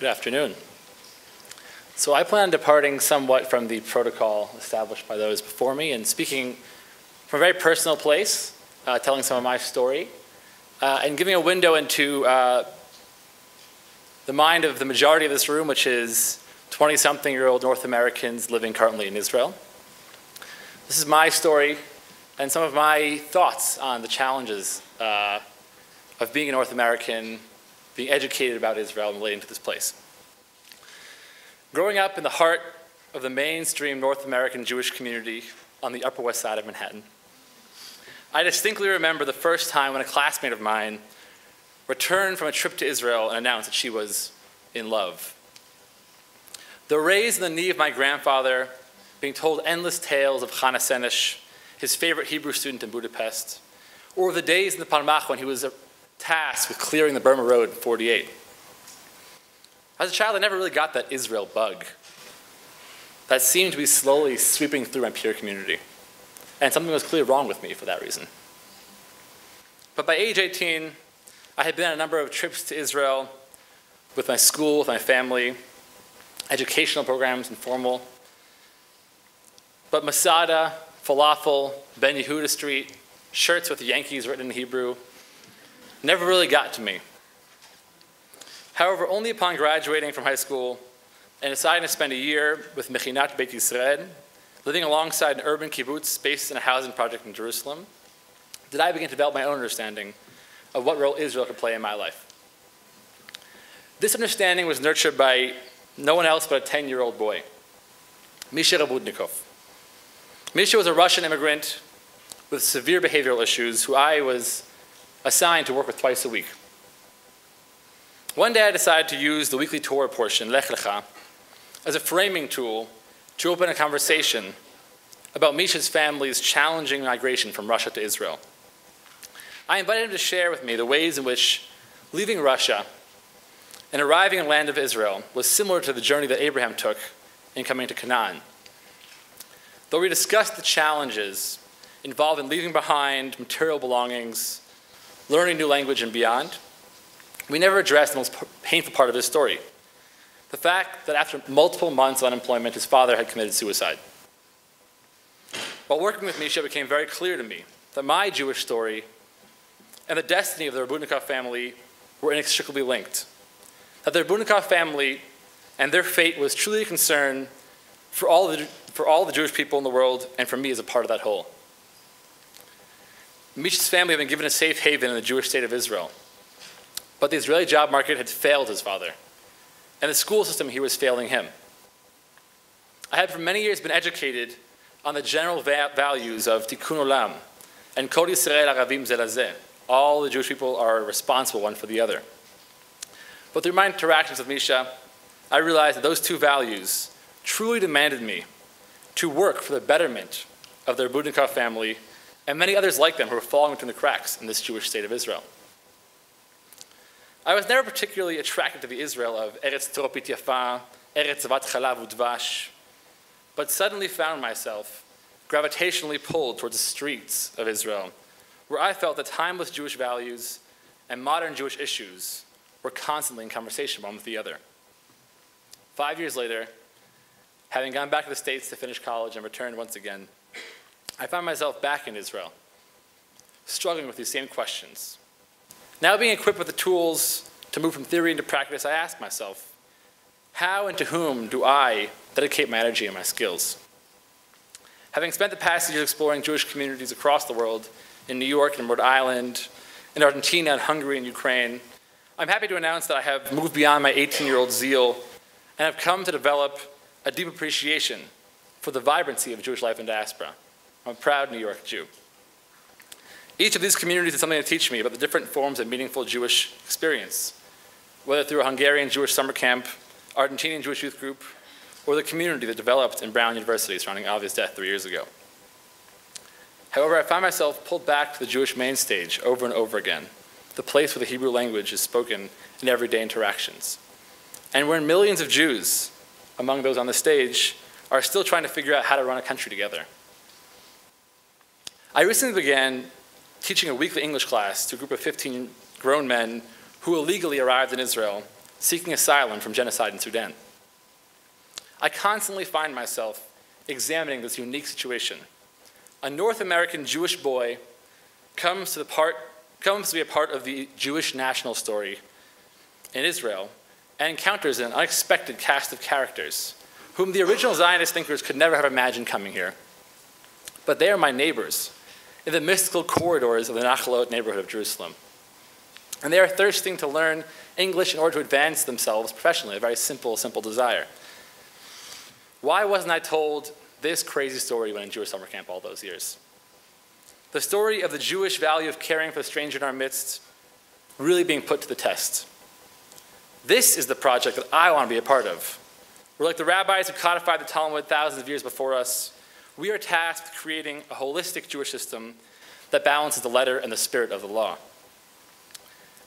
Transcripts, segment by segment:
Good afternoon. So I plan on departing somewhat from the protocol established by those before me and speaking from a very personal place, telling some of my story, and giving a window into the mind of the majority of this room, which is 20-something-year-old North Americans living currently in Israel. This is my story and some of my thoughts on the challenges of being a North American, being educated about Israel and relating to this place. Growing up in the heart of the mainstream North American Jewish community on the Upper West Side of Manhattan, I distinctly remember the first time when a classmate of mine returned from a trip to Israel and announced that she was in love. Though raised in the knee of my grandfather, being told endless tales of Chana Senesh, his favorite Hebrew student in Budapest, or the days in the Palmach when he was tasked with clearing the Burma Road in '48. As a child, I never really got that Israel bug that seemed to be slowly sweeping through my peer community. And something was clearly wrong with me for that reason. But by age 18, I had been on a number of trips to Israel with my school, with my family, educational programs, informal. But Masada, falafel, Ben Yehuda Street, shirts with Yankees written in Hebrew, never really got to me. However, only upon graduating from high school and deciding to spend a year with Mechinat Beit Yisrael, living alongside an urban kibbutz based in a housing project in Jerusalem, did I begin to develop my own understanding of what role Israel could play in my life. This understanding was nurtured by no one else but a 10-year-old boy, Misha Rabudnikov. Misha was a Russian immigrant with severe behavioral issues who I was assigned to work with twice a week. One day I decided to use the weekly Torah portion, Lech Lecha, as a framing tool to open a conversation about Misha's family's challenging migration from Russia to Israel. I invited him to share with me the ways in which leaving Russia and arriving in the land of Israel was similar to the journey that Abraham took in coming to Canaan. Though we discussed the challenges involved in leaving behind material belongings, learning new language, and beyond, we never addressed the most painful part of his story, the fact that after multiple months of unemployment, his father had committed suicide. While working with Misha, it became very clear to me that my Jewish story and the destiny of the Rabudnikov family were inextricably linked, that the Rabudnikov family and their fate was truly a concern for all the Jewish people in the world and for me as a part of that whole. Misha's family had been given a safe haven in the Jewish state of Israel, but the Israeli job market had failed his father, and the school system here was failing him. I had for many years been educated on the general values of Tikkun Olam and Kol Yisrael Aravim Ze Lazeh. All the Jewish people are responsible one for the other. But through my interactions with Misha, I realized that those two values truly demanded me to work for the betterment of the Rabudnikov family and many others like them who were falling between the cracks in this Jewish state of Israel. I was never particularly attracted to the Israel of Eretz Tropit Yafa, Eretz Zavat Chalav Udvash, but suddenly found myself gravitationally pulled towards the streets of Israel, where I felt that timeless Jewish values and modern Jewish issues were constantly in conversation one with the other. 5 years later, having gone back to the States to finish college and returned once again, I found myself back in Israel, struggling with these same questions. Now being equipped with the tools to move from theory into practice, I asked myself, how and to whom do I dedicate my energy and my skills? Having spent the past years exploring Jewish communities across the world, in New York and Rhode Island, in Argentina and Hungary and Ukraine, I'm happy to announce that I have moved beyond my 18-year-old zeal and have come to develop a deep appreciation for the vibrancy of Jewish life in diaspora. I'm a proud New York Jew. Each of these communities has something to teach me about the different forms of meaningful Jewish experience, whether through a Hungarian Jewish summer camp, Argentinian Jewish youth group, or the community that developed in Brown University surrounding Avi's death 3 years ago. However, I find myself pulled back to the Jewish main stage over and over again, the place where the Hebrew language is spoken in everyday interactions, and where millions of Jews, among those on the stage, are still trying to figure out how to run a country together. I recently began teaching a weekly English class to a group of 15 grown men who illegally arrived in Israel seeking asylum from genocide in Sudan. I constantly find myself examining this unique situation. A North American Jewish boy comes to be a part of the Jewish national story in Israel and encounters an unexpected cast of characters whom the original Zionist thinkers could never have imagined coming here. But they are my neighbors in the mystical corridors of the Nachlaot neighborhood of Jerusalem. And they are thirsting to learn English in order to advance themselves professionally, a very simple desire. Why wasn't I told this crazy story when in Jewish summer camp all those years? The story of the Jewish value of caring for the stranger in our midst really being put to the test. This is the project that I want to be a part of. We're like the rabbis who codified the Talmud thousands of years before us. We are tasked with creating a holistic Jewish system that balances the letter and the spirit of the law.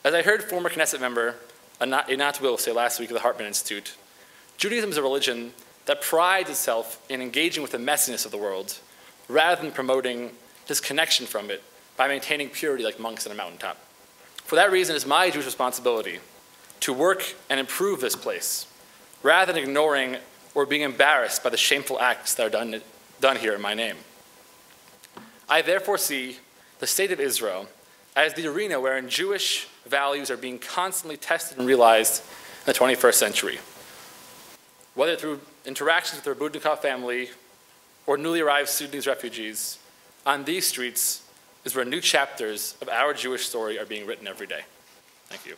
As I heard former Knesset member Einat Will say last week at the Hartman Institute, Judaism is a religion that prides itself in engaging with the messiness of the world rather than promoting disconnection from it by maintaining purity like monks on a mountaintop. For that reason, it is my Jewish responsibility to work and improve this place rather than ignoring or being embarrassed by the shameful acts that are done here in my name. I therefore see the state of Israel as the arena wherein Jewish values are being constantly tested and realized in the 21st century. Whether through interactions with the Rabudnikov family or newly arrived Sudanese refugees, on these streets is where new chapters of our Jewish story are being written every day. Thank you.